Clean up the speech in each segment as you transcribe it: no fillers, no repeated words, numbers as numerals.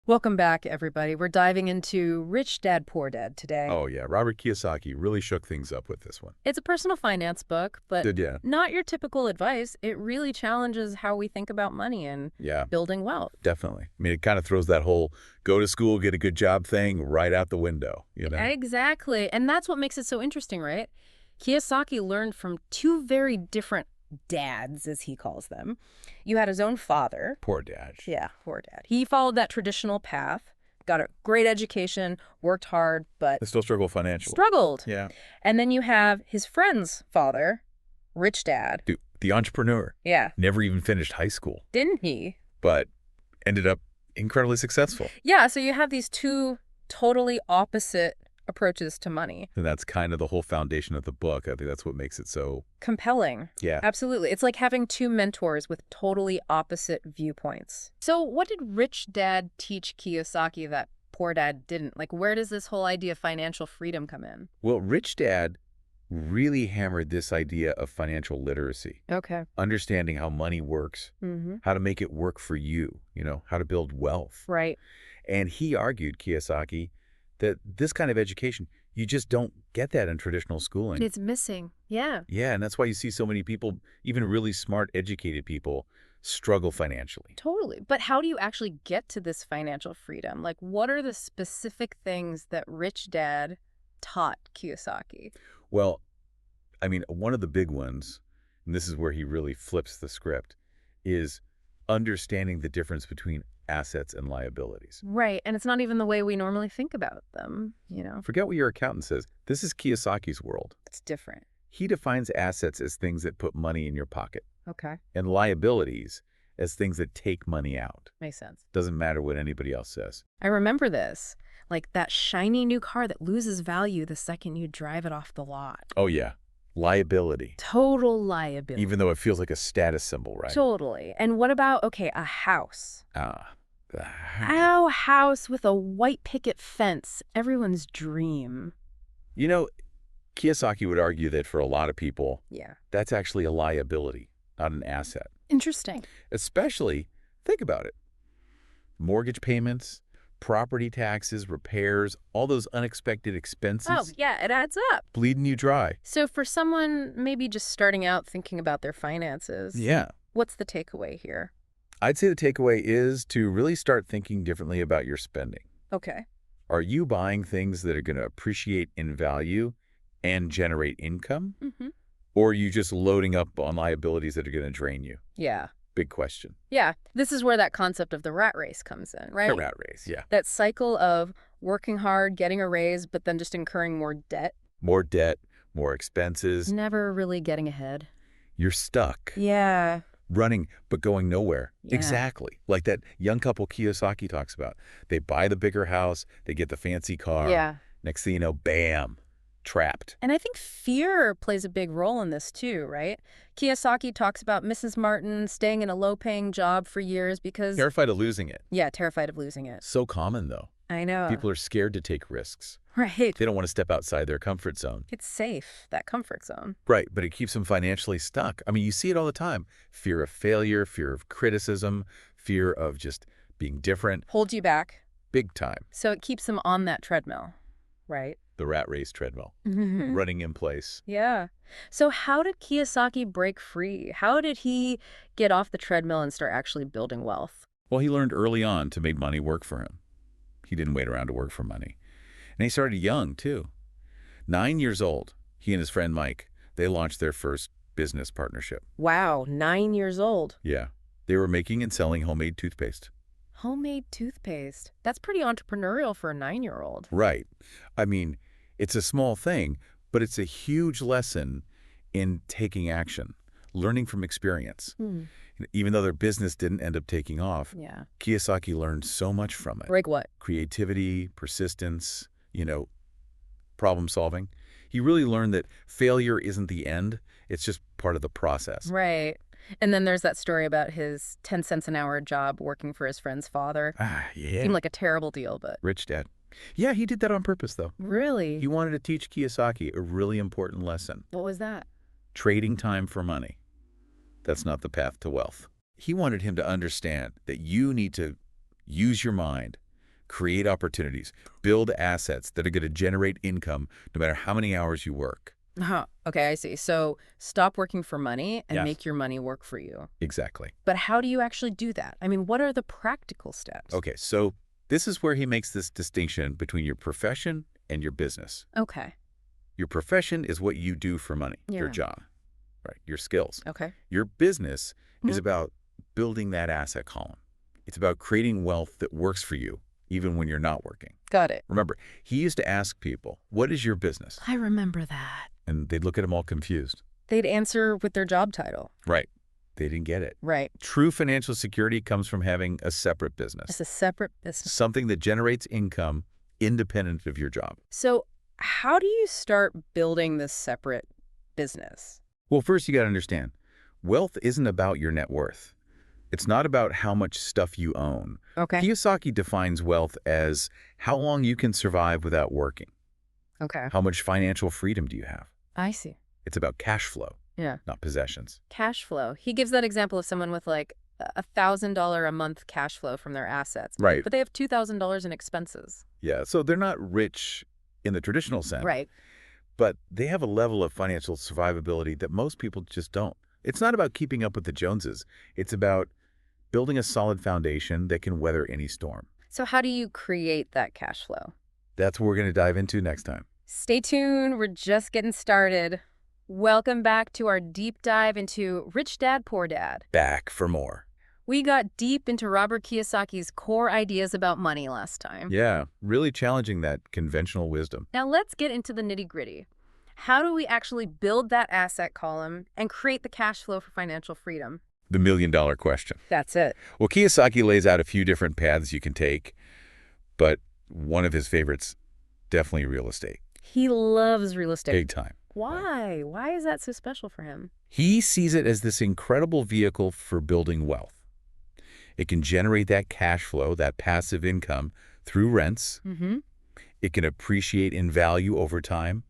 Welcome back, everybody. We're diving into Rich Dad, Poor Dad today. Oh, yeah. Robert Kiyosaki really shook things up with this one. It's a personal finance book, but Did ya? not your typical advice. It really challenges how we think about money and Yeah, building wealth. definitely. I mean, it kind of throws that whole go to school, get a good job thing right out the window, you know? Exactly. And that's what makes it so interesting, right? Kiyosaki learned from two very different dads, as he calls them. You had his own father. Poor dad. Yeah, poor dad. He followed that traditional path, got a great education, worked hard, but I still struggle financially. struggled. Yeah. And then you have his friend's father, Rich Dad. Dude, the entrepreneur Yeah, never even finished high school, didn't he? but ended up incredibly successful. Yeah, so you have these two totally opposite approaches to money. And that's kind of the whole foundation of the book. I think that's what makes it so, Compelling. yeah. Absolutely. It's like having two mentors with totally opposite viewpoints. So what did Rich Dad teach Kiyosaki that Poor Dad didn't? Like, where does this whole idea of financial freedom come in? Well, Rich Dad really hammered this idea of financial literacy, Okay. understanding how money works, Mm-hmm. how to make it work for you, how to build wealth. Right. And he argued, Kiyosaki, that this kind of education, you just don't get that in traditional schooling. It's missing. Yeah. Yeah, and that's why you see so many people, even really smart, educated people, struggle financially. Totally. But how do you actually get to this financial freedom? Like, what are the specific things that Rich Dad taught Kiyosaki? Well, I mean, one of the big ones, and this is where he really flips the script, is understanding the difference between assets and liabilities. Right. And it's not even the way we normally think about them. Forget what your accountant says. This is Kiyosaki's world. It's different. He defines assets as things that put money in your pocket Okay. and liabilities as things that take money out. Makes sense. Doesn't matter what anybody else says. I remember this. Like that shiny new car that loses value the second you drive it off the lot. Oh, yeah. Liability. Total liability. Even though it feels like a status symbol, right? Totally. And what about, okay, a house? Ah. Our house with a white picket fence. Everyone's dream. You know, Kiyosaki would argue that for a lot of people, Yeah. that's actually a liability, not an asset. Interesting. Especially, think about it, mortgage payments, property taxes, repairs, all those unexpected expenses Oh, yeah, it adds up. bleeding you dry. So for someone maybe just starting out thinking about their finances, Yeah. what's the takeaway here? I'd say the takeaway is to really start thinking differently about your spending. Okay. Are you buying things that are going to appreciate in value and generate income? Mm-hmm. Or are you just loading up on liabilities that are going to drain you? Yeah. Big question. Yeah. This is where that concept of the rat race comes in, right? A rat race, yeah. That cycle of working hard, getting a raise, but then just incurring more debt. More debt, more expenses. Never really getting ahead. You're stuck. Yeah. Running, but going nowhere. Yeah. Exactly. Like that young couple Kiyosaki talks about. They buy the bigger house, they get the fancy car. Yeah. Next thing you know, bam, trapped. And I think fear plays a big role in this too, right? Kiyosaki talks about Mrs. Martin staying in a low-paying job for years because... Terrified of losing it. Yeah, terrified of losing it. So common, though. I know. People are scared to take risks. Right. They don't want to step outside their comfort zone. It's safe, that comfort zone. Right, but it keeps them financially stuck. I mean, you see it all the time. Fear of failure, fear of criticism, fear of just being different. Hold you back. Big time. So it keeps them on that treadmill, right? The rat race treadmill. Running in place. Yeah. So how did Kiyosaki break free? How did he get off the treadmill and start actually building wealth? Well, he learned early on to make money work for him. He didn't wait around to work for money. And he started young, too. 9 years old, he and his friend Mike, they launched their first business partnership. Wow, 9 years old. Yeah. They were making and selling homemade toothpaste. Homemade toothpaste. That's pretty entrepreneurial for a 9-year-old. Right. I mean, it's a small thing, but it's a huge lesson in taking action, learning from experience. Even though their business didn't end up taking off, Yeah. Kiyosaki learned so much from it. Like what? Creativity, persistence, problem solving. He really learned that failure isn't the end. It's just part of the process. Right. And then there's that story about his 10 cents an hour job working for his friend's father. Ah, yeah. Seemed like a terrible deal, but... Rich dad. Yeah, he did that on purpose, though. Really? He wanted to teach Kiyosaki a really important lesson. What was that? Trading time for money. That's not the path to wealth. He wanted him to understand that you need to use your mind create opportunities, build assets that are going to generate income no matter how many hours you work. Uh-huh. Okay, I see. So stop working for money and Yes. make your money work for you. Exactly. But how do you actually do that? I mean, what are the practical steps? Okay, so this is where he makes this distinction between your profession and your business. Okay. Your profession is what you do for money, your Yeah. job, right? Your skills. Okay. Your business is Mhm. about building that asset column. It's about creating wealth that works for you, even when you're not working. Got it. Remember, he used to ask people, what is your business? I remember that. And they'd look at him all confused. They'd answer with their job title. Right. They didn't get it. Right. True financial security comes from having a separate business, It's a separate business. something that generates income independent of your job. So how do you start building this separate business? Well, first you got to understand, wealth isn't about your net worth. It's not about how much stuff you own. Okay. Kiyosaki defines wealth as how long you can survive without working. Okay. How much financial freedom do you have? I see. It's about cash flow, Yeah. not possessions. Cash flow. He gives that example of someone with like $1,000 a month cash flow from their assets. Right. But they have $2,000 in expenses. Yeah, so they're not rich in the traditional sense. Right. But they have a level of financial survivability that most people just don't. It's not about keeping up with the Joneses. It's about building a solid foundation that can weather any storm. So how do you create that cash flow? That's what we're going to dive into next time. Stay tuned. We're just getting started. Welcome back to our deep dive into Rich Dad, Poor Dad. Back for more. We got deep into Robert Kiyosaki's core ideas about money last time. Yeah, really challenging that conventional wisdom. Now let's get into the nitty-gritty. How do we actually build that asset column and create the cash flow for financial freedom? The million-dollar question. That's it. Well, Kiyosaki lays out a few different paths you can take, but one of his favorites, definitely real estate. He loves real estate. Big time. Why? Why is that so special for him? He sees it as this incredible vehicle for building wealth. It can generate that cash flow, that passive income through rents. Mm-hmm. It can appreciate in value over time.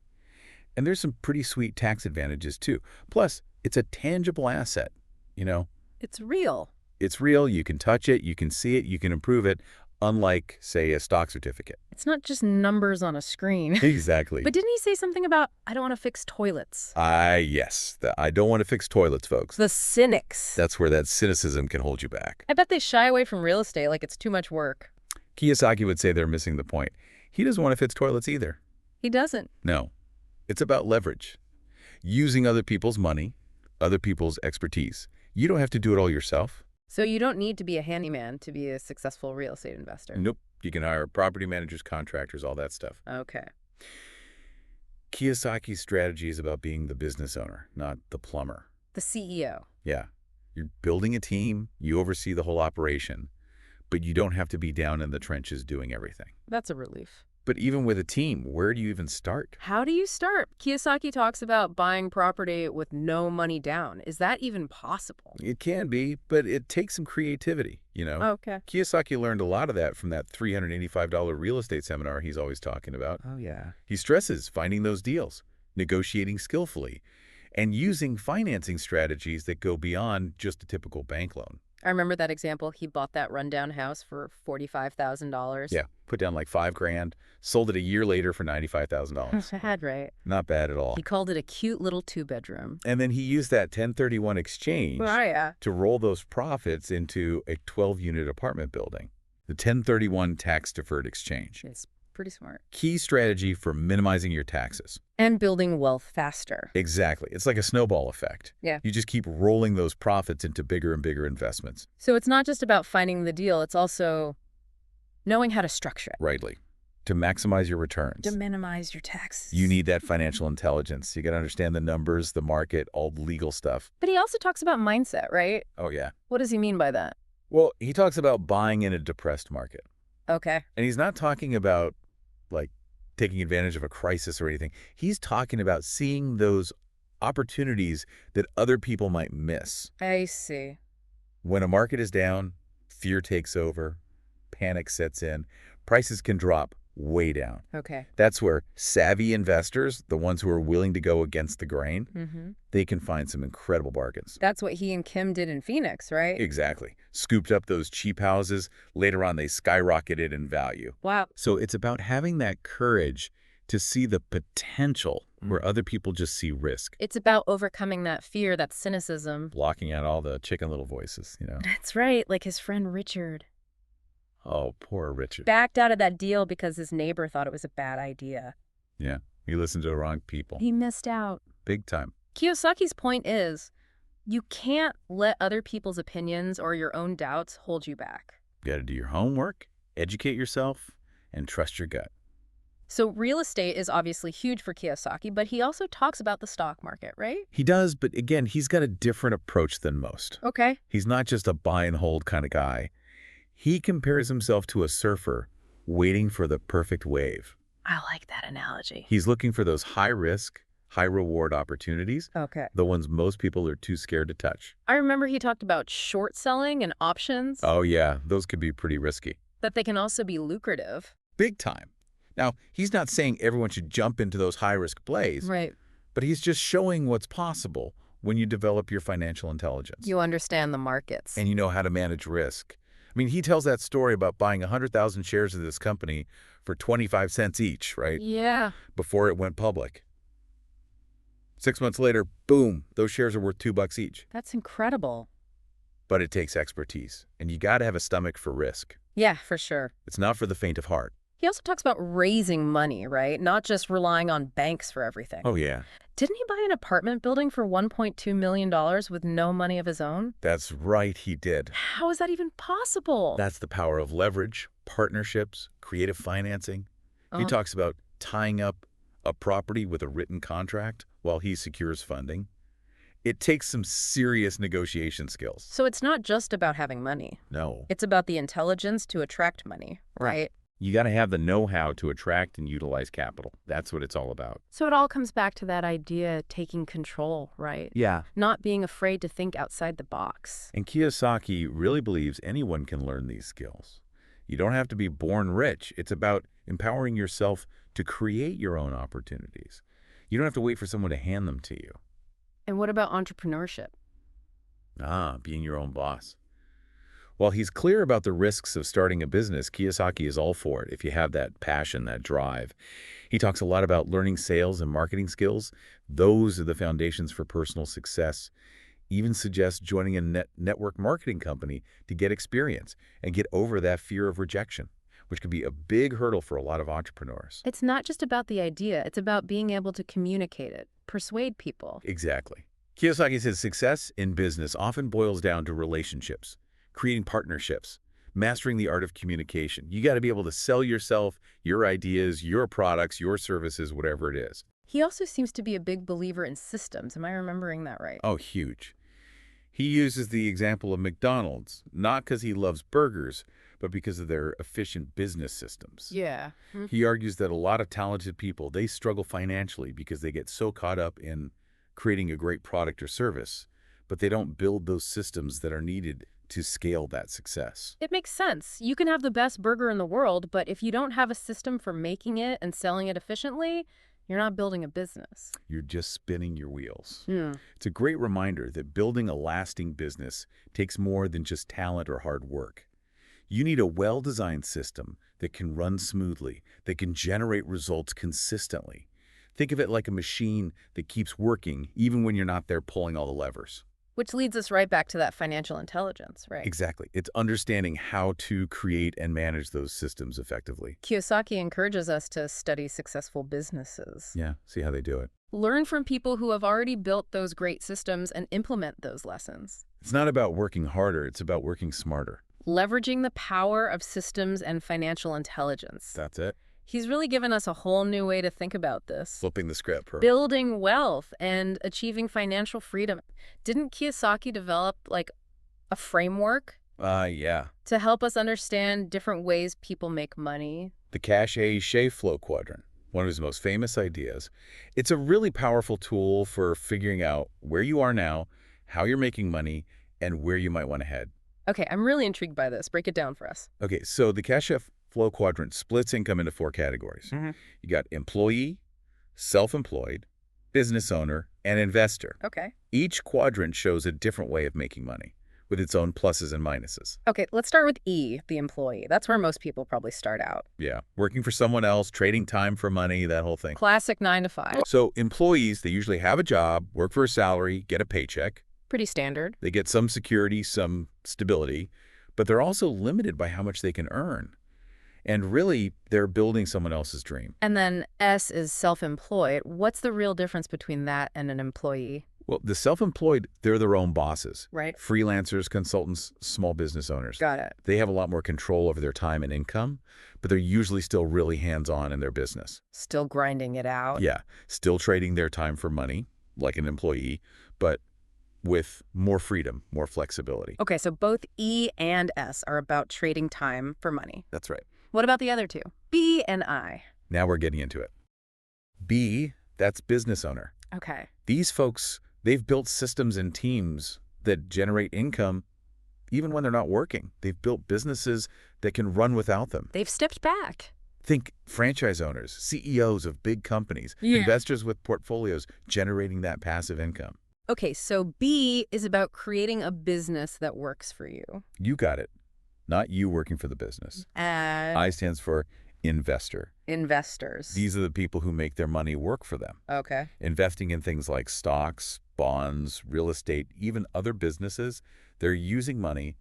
And there's some pretty sweet tax advantages too. Plus, it's a tangible asset. You know, It's real. it's real. You can touch it. You can see it. You can improve it. Unlike, say, a stock certificate. It's not just numbers on a screen. Exactly. But didn't he say something about, I don't want to fix toilets? Yes. I don't want to fix toilets, folks. The cynics. That's where that cynicism can hold you back. I bet they shy away from real estate like it's too much work. Kiyosaki would say they're missing the point. He doesn't want to fix toilets either. He doesn't. No. It's about leverage. Using other people's money, other people's expertise. You don't have to do it all yourself. So you don't need to be a handyman to be a successful real estate investor. Nope. You can hire property managers, contractors, all that stuff. Okay. Kiyosaki's strategy is about being the business owner, not the plumber. The CEO. Yeah. You're building a team, you oversee the whole operation, but you don't have to be down in the trenches doing everything. That's a relief. But even with a team, where do you even start? How do you start? Kiyosaki talks about buying property with no money down. Is that even possible? It can be, but it takes some creativity, you know? Okay. Kiyosaki learned a lot of that from that $385 real estate seminar he's always talking about. Oh, yeah. He stresses finding those deals, negotiating skillfully, and using financing strategies that go beyond just a typical bank loan. I remember that example. He bought that rundown house for $45,000. Yeah, put down like $5,000, sold it a year later for $95,000. Had right. Not bad at all. He called it a cute little 2-bedroom. And then he used that 1031 exchange Oh, yeah. to roll those profits into a 12-unit apartment building. The 1031 tax-deferred exchange. It's pretty smart. Key strategy for minimizing your taxes. And building wealth faster. Exactly. It's like a snowball effect. Yeah. You just keep rolling those profits into bigger and bigger investments. So it's not just about finding the deal. It's also knowing how to structure it. Rightly. To maximize your returns. To minimize your taxes. You need that financial intelligence. You got to understand the numbers, the market, all the legal stuff. But he also talks about mindset, right? Oh, yeah. What does he mean by that? Well, he talks about buying in a depressed market. Okay. And he's not talking about, like, taking advantage of a crisis or anything. He's talking about seeing those opportunities that other people might miss. I see. When a market is down, fear takes over, panic sets in, prices can drop way down. Okay. That's where savvy investors, the ones who are willing to go against the grain, Mm-hmm. they can find some incredible bargains. That's what he and Kim did in Phoenix, right? Exactly. Scooped up those cheap houses. Later on, they skyrocketed in value. Wow. So it's about having that courage to see the potential where other people just see risk. It's about overcoming that fear, that cynicism. Blocking out all the chicken little voices, That's right, like his friend Richard. Oh, poor Richard. Backed out of that deal because his neighbor thought it was a bad idea. Yeah, he listened to the wrong people. He missed out. Big time. Kiyosaki's point is, you can't let other people's opinions or your own doubts hold you back. You got to do your homework, educate yourself, and trust your gut. So real estate is obviously huge for Kiyosaki, but he also talks about the stock market, right? He does, but again, he's got a different approach than most. Okay. He's not just a buy and hold kind of guy. He compares himself to a surfer waiting for the perfect wave. I like that analogy. He's looking for those high-risk, high-reward opportunities, Okay. the ones most people are too scared to touch. I remember he talked about short selling and options, Oh, yeah, those could be pretty risky. that they can also be lucrative. Big time. Now, he's not saying everyone should jump into those high-risk plays, Right. but he's just showing what's possible when you develop your financial intelligence. You understand the markets. And you know how to manage risk. I mean, he tells that story about buying 100,000 shares of this company for 25 cents each, right? Yeah. Before it went public. 6 months later, boom, those shares are worth $2 each. That's incredible. But it takes expertise, and you got to have a stomach for risk. Yeah, for sure. It's not for the faint of heart. He also talks about raising money, right? Not just relying on banks for everything. Oh, yeah. Didn't he buy an apartment building for $1.2 million with no money of his own? That's right, he did. How is that even possible? That's the power of leverage, partnerships, creative financing. He Uh-huh. talks about tying up a property with a written contract while he secures funding. It takes some serious negotiation skills. So it's not just about having money. No. It's about the intelligence to attract money, right? You got to have the know-how to attract and utilize capital. That's what it's all about. So it all comes back to that idea of taking control, right? Yeah. Not being afraid to think outside the box. And Kiyosaki really believes anyone can learn these skills. You don't have to be born rich. It's about empowering yourself to create your own opportunities. You don't have to wait for someone to hand them to you. And what about entrepreneurship? Being your own boss. While he's clear about the risks of starting a business, Kiyosaki is all for it if you have that passion, that drive. He talks a lot about learning sales and marketing skills. Those are the foundations for personal success. Even suggests joining a network marketing company to get experience and get over that fear of rejection, which can be a big hurdle for a lot of entrepreneurs. It's not just about the idea. It's about being able to communicate it, persuade people. Exactly. Kiyosaki says success in business often boils down to relationships, creating partnerships, mastering the art of communication. You got to be able to sell yourself, your ideas, your products, your services, whatever it is. He also seems to be a big believer in systems. Am I remembering that right? Oh, huge. He uses the example of McDonald's, not because he loves burgers, but because of their efficient business systems. Yeah. He argues that a lot of talented people, they struggle financially because they get so caught up in creating a great product or service, but they don't build those systems that are needed to scale that success. It makes sense. You can have the best burger in the world, but if you don't have a system for making it and selling it efficiently, you're not building a business. You're just spinning your wheels. Hmm. It's a great reminder that building a lasting business takes more than just talent or hard work. You need a well-designed system that can run smoothly, that can generate results consistently. Think of it like a machine that keeps working even when you're not there pulling all the levers. Which leads us right back to that financial intelligence, right? Exactly. It's understanding how to create and manage those systems effectively. Kiyosaki encourages us to study successful businesses. Yeah, see how they do it. Learn from people who have already built those great systems and implement those lessons. It's not about working harder, it's about working smarter. Leveraging the power of systems and financial intelligence. That's it. He's really given us a whole new way to think about this. Flipping the script. Building wealth and achieving financial freedom. Didn't Kiyosaki develop like a framework Yeah. to help us understand different ways people make money? The cash flow quadrant, one of his most famous ideas. It's a really powerful tool for figuring out where you are now, how you're making money, and where you might want to head. Okay, I'm really intrigued by this. Break it down for us. Okay, so the cash flow quadrant splits income into 4 categories. You got employee, self-employed, business owner, and investor. Okay. Each quadrant shows a different way of making money, with its own pluses and minuses. Okay, let's start with E, the employee. That's where most people probably start out. Yeah, working for someone else, trading time for money, that whole thing. Classic 9 to 5. So employees, they usually have a job, work for a salary, get a paycheck. Pretty standard. They get some security, some stability, but they're also limited by how much they can earn. And really, they're building someone else's dream. And then S is self-employed. What's the real difference between that and an employee? Well, the self-employed, they're their own bosses. Right. Freelancers, consultants, small business owners. Got it. They have a lot more control over their time and income, but they're usually still really hands-on in their business. Still grinding it out. Yeah, still trading their time for money, like an employee, but with more freedom, more flexibility. Okay, so both E and S are about trading time for money. That's right. What about the other two? B and I. Now we're getting into it. B, that's business owner. Okay. These folks, they've built systems and teams that generate income even when they're not working. They've built businesses that can run without them. They've stepped back. Think franchise owners, CEOs of big companies, Yeah. investors with portfolios generating that passive income. Okay, so B is about creating a business that works for you. You got it. Not you working for the business. I stands for investor. Investors. These are the people who make their money work for them. Okay. Investing in things like stocks, bonds, real estate, even other businesses, they're using money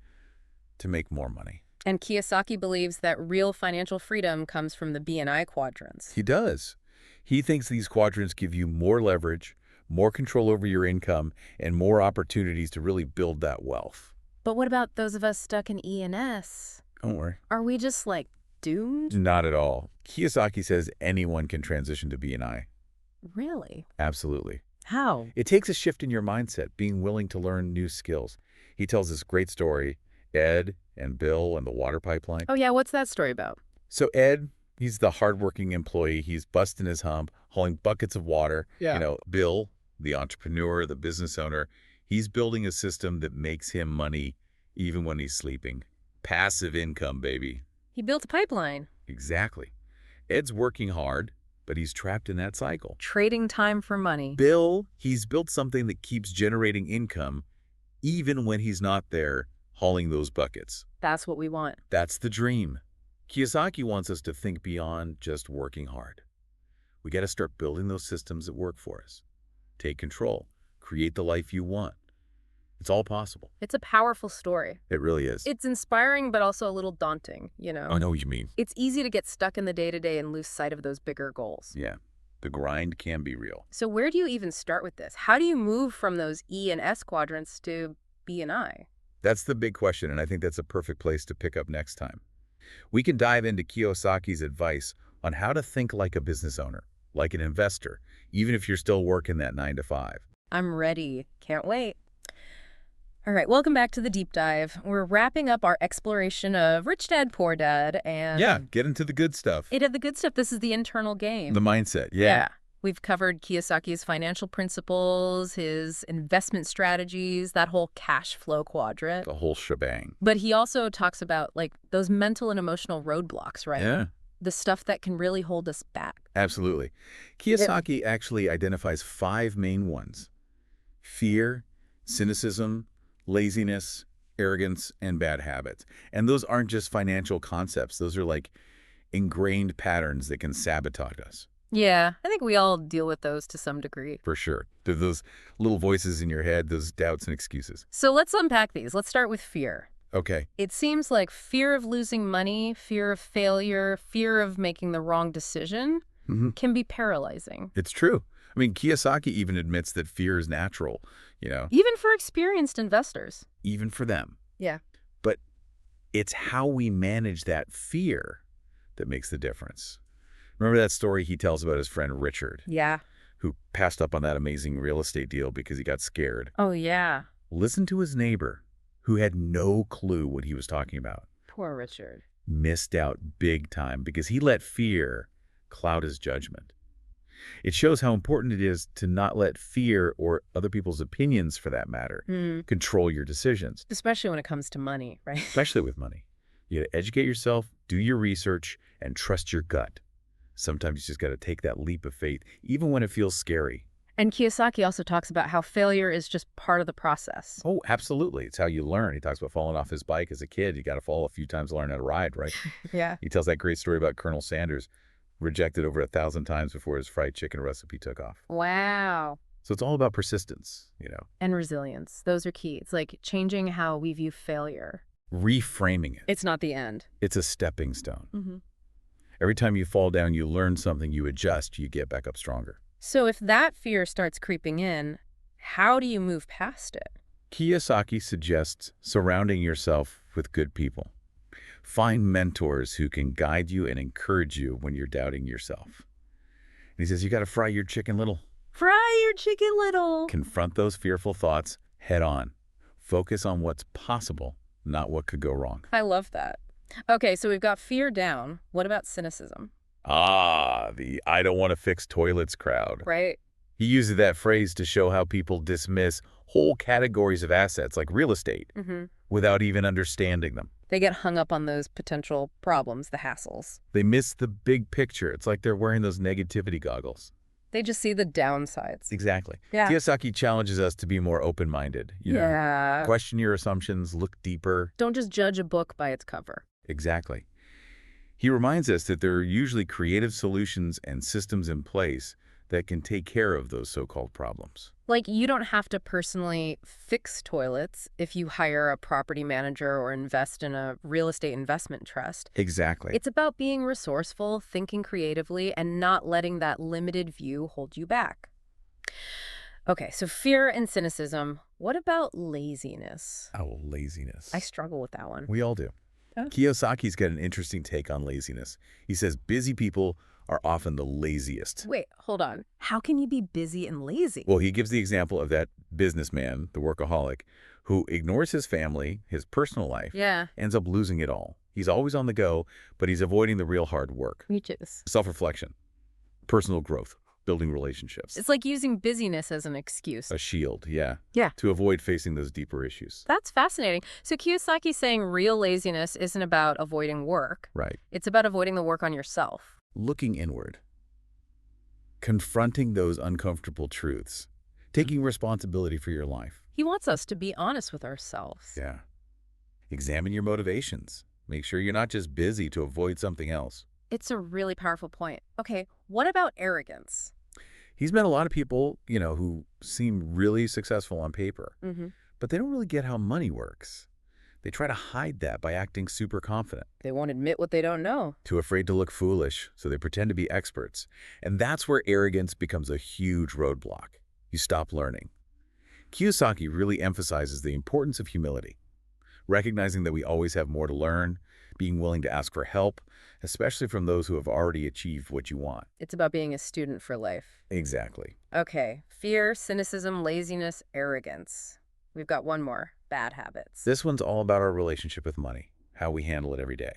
to make more money. And Kiyosaki believes that real financial freedom comes from the B and I quadrants. He does. He thinks these quadrants give you more leverage, more control over your income, and more opportunities to really build that wealth. But what about those of us stuck in E and S? Don't worry. Are we just like doomed? Not at all. Kiyosaki says anyone can transition to B&I. Really? Absolutely. How? It takes a shift in your mindset, being willing to learn new skills. He tells this great story, Ed and Bill and the water pipeline. Oh yeah, what's that story about? So Ed, he's the hardworking employee. He's busting his hump, hauling buckets of water. Yeah. You know, Bill, the entrepreneur, the business owner, he's building a system that makes him money even when he's sleeping. Passive income, baby. He built a pipeline. Exactly. Ed's working hard, but he's trapped in that cycle. Trading time for money. Bill, he's built something that keeps generating income even when he's not there hauling those buckets. That's what we want. That's the dream. Kiyosaki wants us to think beyond just working hard. We got to start building those systems that work for us. Take control. Create the life you want. It's all possible. It's a powerful story. It really is. It's inspiring, but also a little daunting, you know? I know what you mean. It's easy to get stuck in the day-to-day and lose sight of those bigger goals. Yeah. The grind can be real. So where do you even start with this? How do you move from those E and S quadrants to B and I? That's the big question, and I think that's a perfect place to pick up next time. We can dive into Kiyosaki's advice on how to think like a business owner, like an investor, even if you're still working that 9 to 5. I'm ready. Can't wait. All right, welcome back to the deep dive. We're wrapping up our exploration of Rich Dad, Poor Dad, and Yeah, get into the good stuff. the good stuff. This is the internal game. The mindset, yeah. We've covered Kiyosaki's financial principles, his investment strategies, that whole cash flow quadrant. The whole shebang. But he also talks about like those mental and emotional roadblocks, right? Yeah, The stuff that can really hold us back. absolutely. Kiyosaki actually identifies 5 main ones: fear, cynicism, laziness, arrogance, and bad habits. And those aren't just financial concepts. Those are like ingrained patterns that can sabotage us. Yeah, I think we all deal with those to some degree. For sure. They're those little voices in your head, those doubts and excuses. So let's unpack these. Let's start with fear. Okay. It seems like fear of losing money, fear of failure, fear of making the wrong decision can be paralyzing. It's true. I mean, Kiyosaki even admits that fear is natural, you know, Even for experienced investors. even for them. Yeah. But it's how we manage that fear that makes the difference. Remember that story he tells about his friend Richard, Yeah. who passed up on that amazing real estate deal because he got scared? Oh, yeah. Listen to his neighbor, who had no clue what he was talking about. Poor Richard. Missed out big time because he let fear cloud his judgment. It shows how important it is to not let fear, or other people's opinions for that matter, control your decisions, Especially when it comes to money, right? especially with money. You got to educate yourself, do your research, and trust your gut. Sometimes you just got to take that leap of faith, even when it feels scary. And Kiyosaki also talks about how failure is just part of the process. Oh, absolutely. It's how you learn. He talks about falling off his bike as a kid. You got to fall a few times to learn how to ride, right? Yeah. He tells that great story about Colonel Sanders, rejected over 1,000 times before his fried chicken recipe took off. Wow. So it's all about persistence, And resilience. Those are key. It's like changing how we view failure. reframing it. It's not the end. It's a stepping stone. Mm-hmm. Every time you fall down, you learn something, you adjust, you get back up stronger. So if that fear starts creeping in, how do you move past it? Kiyosaki suggests surrounding yourself with good people. Find mentors who can guide you and encourage you when you're doubting yourself. And he says you got to fry your chicken little. Fry your chicken little. Confront those fearful thoughts head on. Focus on what's possible, not what could go wrong. I love that. Okay, so we've got fear down. What about cynicism? The I don't want to fix toilets crowd. Right? He uses that phrase to show how people dismiss whole categories of assets like real estate Mm-hmm. without even understanding them. They get hung up on those potential problems, the hassles. They miss the big picture. It's like they're wearing those negativity goggles. They just see the downsides. Exactly. Yeah. Kiyosaki challenges us to be more open-minded. Yeah. Question your assumptions, look deeper. Don't just judge a book by its cover. Exactly. He reminds us that there are usually creative solutions and systems in place that can take care of those so-called problems. Like, you don't have to personally fix toilets if you hire a property manager or invest in a real estate investment trust. Exactly. It's about being resourceful, thinking creatively, and not letting that limited view hold you back. Okay, so fear and cynicism. What about laziness? Oh, laziness. I struggle with that one. We all do. Yeah. Kiyosaki's got an interesting take on laziness. He says busy people are often the laziest. Wait, hold on. How can you be busy and lazy? Well, he gives the example of that businessman, the workaholic, who ignores his family, his personal life, Yeah, ends up losing it all. He's always on the go, but he's avoiding the real hard work. me too. Self-reflection, personal growth, building relationships. It's like using busyness as an excuse. A shield, yeah. Yeah. To avoid facing those deeper issues. That's fascinating. So Kiyosaki's saying real laziness isn't about avoiding work. Right. It's about avoiding the work on yourself. Looking inward. Confronting those uncomfortable truths. Taking responsibility for your life. He wants us to be honest with ourselves. Yeah. Examine your motivations. Make sure you're not just busy to avoid something else. It's a really powerful point. Okay, what about arrogance? He's met a lot of people, who seem really successful on paper, Mm-hmm. but they don't really get how money works. They try to hide that by acting super confident, They won't admit what they don't know. too afraid to look foolish, so they pretend to be experts. And that's where arrogance becomes a huge roadblock. You stop learning. Kiyosaki really emphasizes the importance of humility, recognizing that we always have more to learn, being willing to ask for help, especially from those who have already achieved what you want. It's about being a student for life. Exactly. Okay, fear, cynicism, laziness, arrogance. We've got one more, bad habits. This one's all about our relationship with money, how we handle it every day.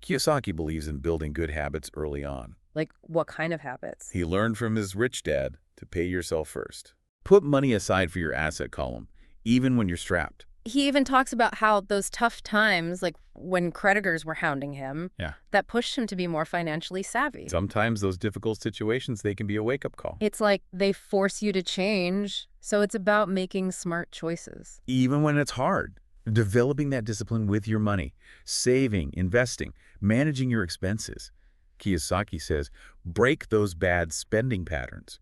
Kiyosaki believes in building good habits early on. Like, what kind of habits? He learned from his rich dad to pay yourself first. Put money aside for your asset column, even when you're strapped. He even talks about how those tough times, like when creditors were hounding him, Yeah. that pushed him to be more financially savvy. Sometimes those difficult situations, they can be a wake-up call. It's like they force you to change, so it's about making smart choices. Even when it's hard, developing that discipline with your money, saving, investing, managing your expenses. Kiyosaki says, break those bad spending patterns.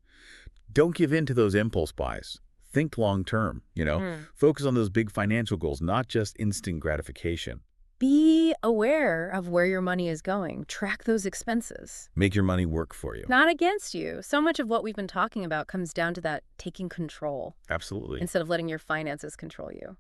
Don't give in to those impulse buys. Think long-term, Focus on those big financial goals, not just instant gratification. Be aware of where your money is going. Track those expenses. Make your money work for you. Not against you. So much of what we've been talking about comes down to that taking control Absolutely. instead of letting your finances control you.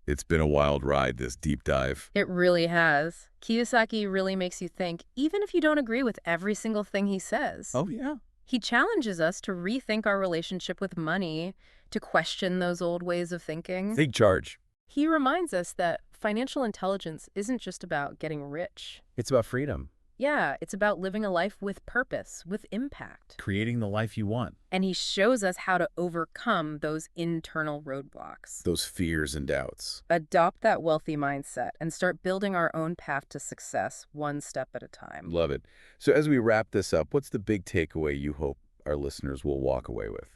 It's been a wild ride, this deep dive. It really has. Kiyosaki really makes you think, even if you don't agree with every single thing he says. Oh, yeah. He challenges us to rethink our relationship with money, to question those old ways of thinking. Take charge. He reminds us that financial intelligence isn't just about getting rich. It's about freedom. Yeah, it's about living a life with purpose, with impact. Creating the life you want. And he shows us how to overcome those internal roadblocks. Those fears and doubts. Adopt that wealthy mindset and start building our own path to success one step at a time. Love it. So as we wrap this up, what's the big takeaway you hope our listeners will walk away with?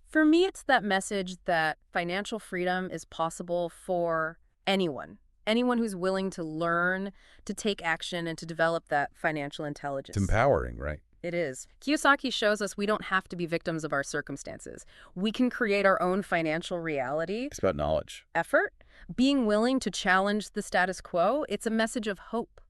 For me, it's that message that financial freedom is possible for anyone. Anyone who's willing to learn, to take action, and to develop that financial It's intelligence. empowering, right? It is. Kiyosaki shows us we don't have to be victims of our circumstances. We can create our own financial reality. It's about knowledge. Effort, being willing to challenge the status quo, it's a message of hope,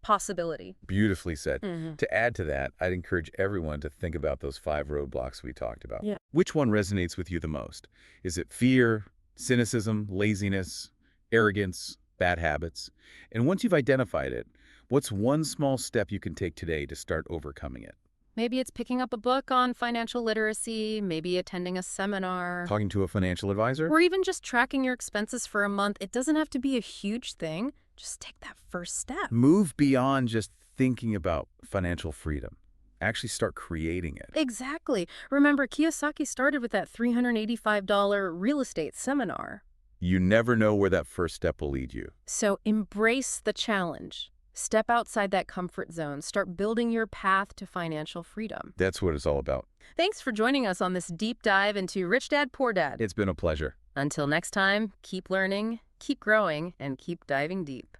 possibility. Beautifully said. Mhm. To add to that, I'd encourage everyone to think about those 5 roadblocks we talked about. Yeah. Which one resonates with you the most? Is it fear, cynicism, laziness, arrogance, bad habits? And once you've identified it, what's one small step you can take today to start overcoming it? Maybe it's picking up a book on financial literacy, maybe attending a seminar, Talking to a financial advisor? or even just tracking your expenses for a month. It doesn't have to be a huge thing. Just take that first step. Move beyond just thinking about financial freedom. Actually start creating it. Exactly. Remember, Kiyosaki started with that $385 real estate seminar. You never know where that first step will lead you. So embrace the challenge. Step outside that comfort zone. Start building your path to financial freedom. That's what it's all about. Thanks for joining us on this deep dive into Rich Dad, Poor Dad. It's been a pleasure. Until next time, keep learning, keep growing, and keep diving deep.